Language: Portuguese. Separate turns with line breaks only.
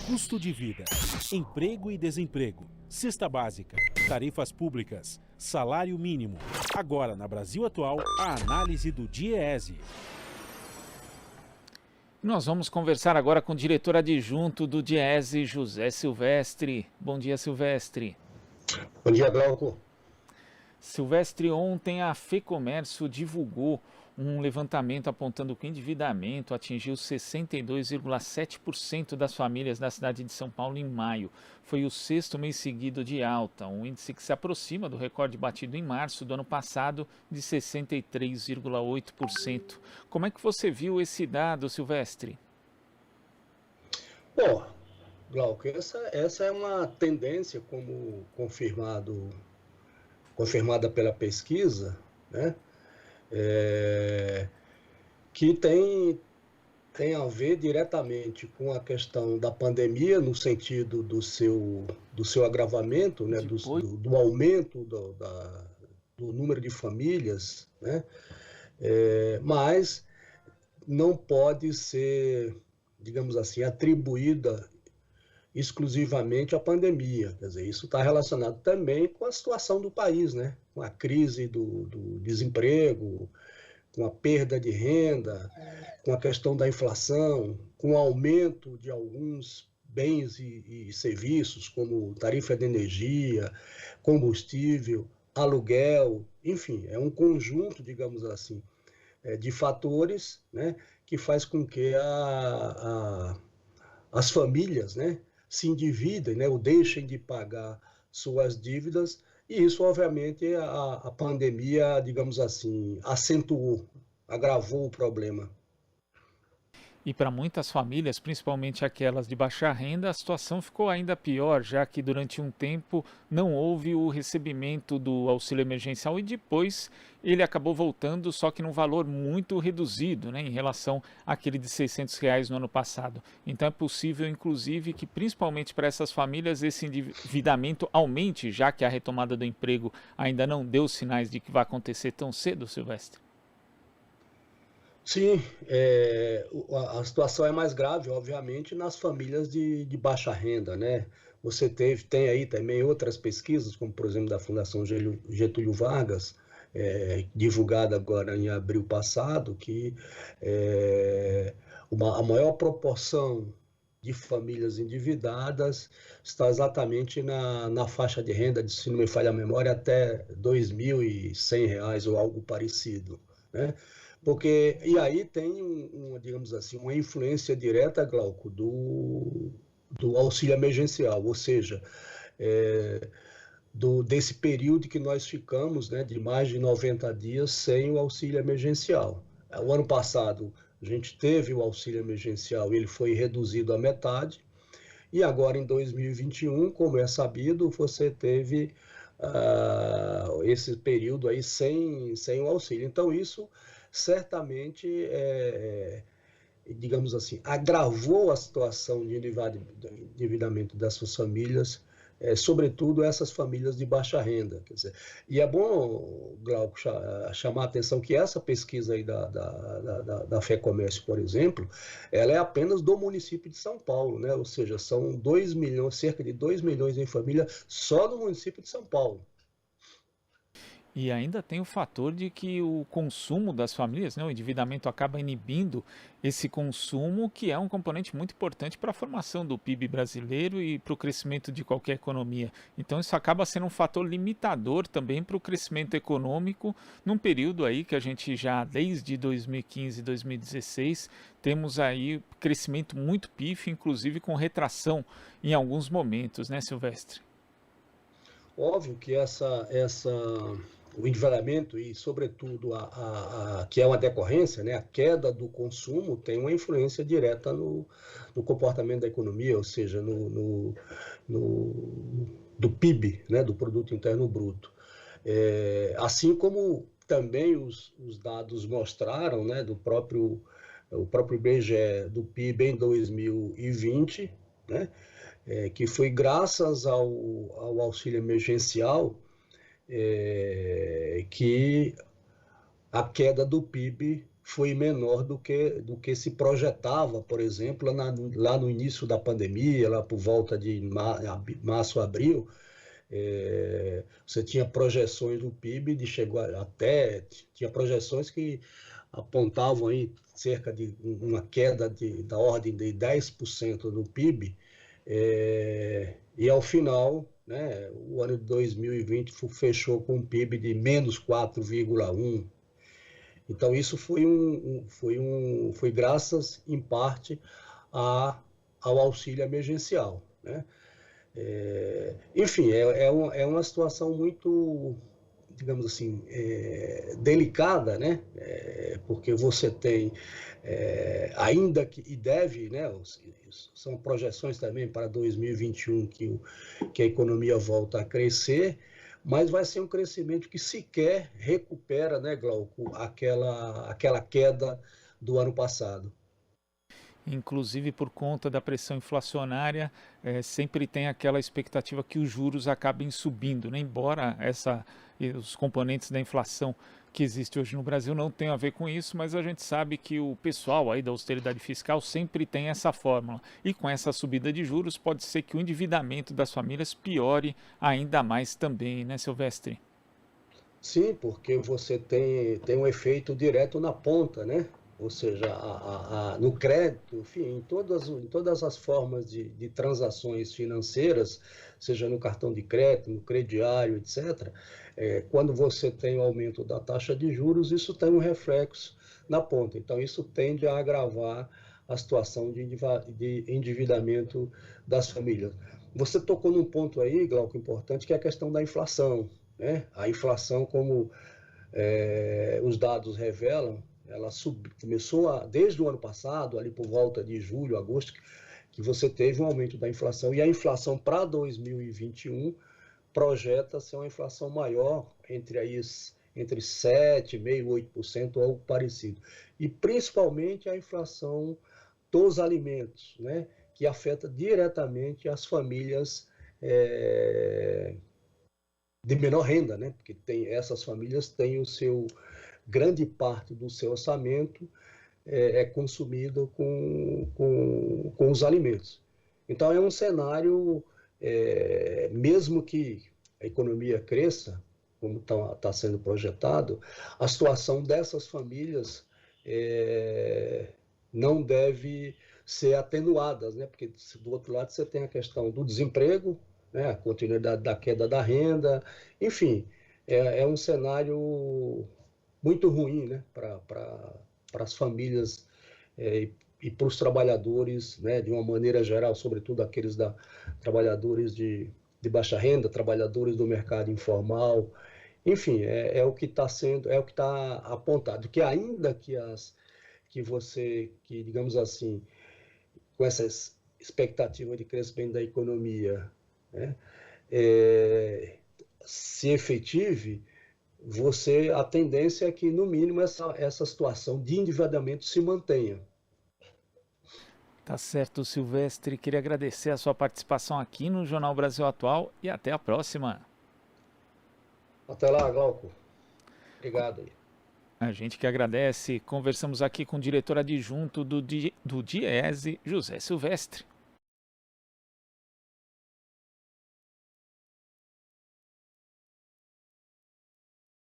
custo de vida, emprego e desemprego, cesta básica, tarifas públicas, salário mínimo. Agora, na Brasil Atual, a análise do DIEESE.
Nós vamos conversar agora com o diretor adjunto do DIEESE, José Silvestre. Bom dia, Silvestre.
Bom dia, Glauco.
Silvestre, ontem a FEComércio divulgou um levantamento apontando que o endividamento atingiu 62,7% das famílias da cidade de São Paulo em maio. Foi o sexto mês seguido de alta, um índice que se aproxima do recorde batido em março do ano passado de 63,8%. Como é que você viu esse dado, Silvestre?
Bom, Glauco, essa é uma tendência, como confirmada pela pesquisa, né? Que tem a ver diretamente com a questão da pandemia, no sentido do seu agravamento, né? do aumento do número de famílias, né? Mas não pode ser, digamos assim, atribuída exclusivamente à pandemia. Quer dizer, isso está relacionado também com a situação do país, né? Com a crise do desemprego, com a perda de renda, com a questão da inflação, com o aumento de alguns bens e serviços, como tarifa de energia, combustível, aluguel, enfim, é um conjunto, digamos assim, de fatores, né, que faz com que as famílias, né, se endividem, né, ou deixem de pagar suas dívidas, e isso, obviamente, a pandemia, digamos assim, acentuou, agravou o problema.
E para muitas famílias, principalmente aquelas de baixa renda, a situação ficou ainda pior, já que durante um tempo não houve o recebimento do auxílio emergencial e depois ele acabou voltando, só que num valor muito reduzido, né, em relação àquele de R$ 600 no ano passado. Então é possível, inclusive, que principalmente para essas famílias esse endividamento aumente, já que a retomada do emprego ainda não deu sinais de que vai acontecer tão cedo, Silvestre.
Sim, a situação é mais grave, obviamente, nas famílias de baixa renda, né? Você tem aí também outras pesquisas, como por exemplo da Fundação Getúlio Vargas, divulgada agora em abril passado, que a maior proporção de famílias endividadas está exatamente na faixa de renda, se não me falha a memória, até R$ 2.100 ou algo parecido, né? Porque, e aí tem, digamos assim, uma influência direta, Glauco, do auxílio emergencial, ou seja, desse período que nós ficamos, né, de mais de 90 dias sem o auxílio emergencial. O ano passado a gente teve o auxílio emergencial, ele foi reduzido à metade, e agora em 2021, como é sabido, você teve esse período aí sem o auxílio. Então isso certamente, digamos assim, agravou a situação de endividamento dessas famílias, sobretudo essas famílias de baixa renda. Quer dizer, e é bom, Glauco, chamar a atenção que essa pesquisa aí da FEComércio, por exemplo, ela é apenas do município de São Paulo, né? Ou seja, são 2 milhões, cerca de 2 milhões em família só no município de São Paulo.
E ainda tem o fator de que o consumo das famílias, né, o endividamento acaba inibindo esse consumo, que é um componente muito importante para a formação do PIB brasileiro e para o crescimento de qualquer economia. Então isso acaba sendo um fator limitador também para o crescimento econômico, num período aí que a gente já, desde 2015 e 2016, temos aí crescimento muito pífio, inclusive com retração em alguns momentos, né, Silvestre?
Óbvio que o endividamento e, sobretudo, que é uma decorrência, né, a queda do consumo, tem uma influência direta no comportamento da economia, ou seja, do PIB, né, do Produto Interno Bruto. Assim como também os dados mostraram, né, o próprio IBGE do PIB em 2020, né, que foi graças ao auxílio emergencial, que a queda do PIB foi menor do que se projetava, por exemplo, lá no início da pandemia, lá por volta de março, abril. Você tinha projeções do PIB tinha projeções que apontavam aí cerca de uma queda da ordem de 10% do PIB, e ao final, né, o ano de 2020 fechou com um PIB de menos 4,1%. Então isso foi graças, em parte, ao auxílio emergencial, né? Enfim, é uma situação muito, digamos assim, delicada, né? Porque você tem, ainda que, e deve, né? São projeções também para 2021 que a economia volta a crescer, mas vai ser um crescimento que sequer recupera, né, Glauco, aquela queda do ano passado.
Inclusive por conta da pressão inflacionária, sempre tem aquela expectativa que os juros acabem subindo, né? Embora os componentes da inflação que existe hoje no Brasil não tenham a ver com isso, mas a gente sabe que o pessoal aí da austeridade fiscal sempre tem essa fórmula. E com essa subida de juros, pode ser que o endividamento das famílias piore ainda mais também, né, Silvestre?
Sim, porque você tem um efeito direto na ponta, né? Ou seja, no crédito, enfim, em todas as formas de transações financeiras, seja no cartão de crédito, no crediário, etc., quando você tem o aumento da taxa de juros, isso tem um reflexo na ponta. Então, isso tende a agravar a situação de endividamento das famílias. Você tocou num ponto aí, Glauco, importante, que é a questão da inflação, né? A inflação, como os dados revelam, ela começou desde o ano passado, ali por volta de julho, agosto, que você teve um aumento da inflação, e a inflação para 2021 projeta ser uma inflação maior, entre 7,5% e 8%, ou algo parecido. E principalmente a inflação dos alimentos, né, que afeta diretamente as famílias de menor renda, né, porque essas famílias têm grande parte do seu orçamento consumido com os alimentos. Então, é um cenário, mesmo que a economia cresça, como está sendo projetado, a situação dessas famílias não deve ser atenuada, né? Porque do outro lado você tem a questão do desemprego, né? A continuidade da queda da renda, enfim, é um cenário muito ruim, né, para as famílias e para os trabalhadores, né, de uma maneira geral, sobretudo aqueles trabalhadores de baixa renda, trabalhadores do mercado informal, enfim, é o que está sendo, é o que está apontado, que ainda que digamos assim, com essa expectativa de crescimento da economia, né, se efetive, a tendência é que, no mínimo, essa situação de endividamento se mantenha.
Tá certo, Silvestre. Queria agradecer a sua participação aqui no Jornal Brasil Atual e até a próxima.
Até lá, Glauco. Obrigado.
A gente que agradece. Conversamos aqui com o diretor adjunto do DIEESE, José Silvestre.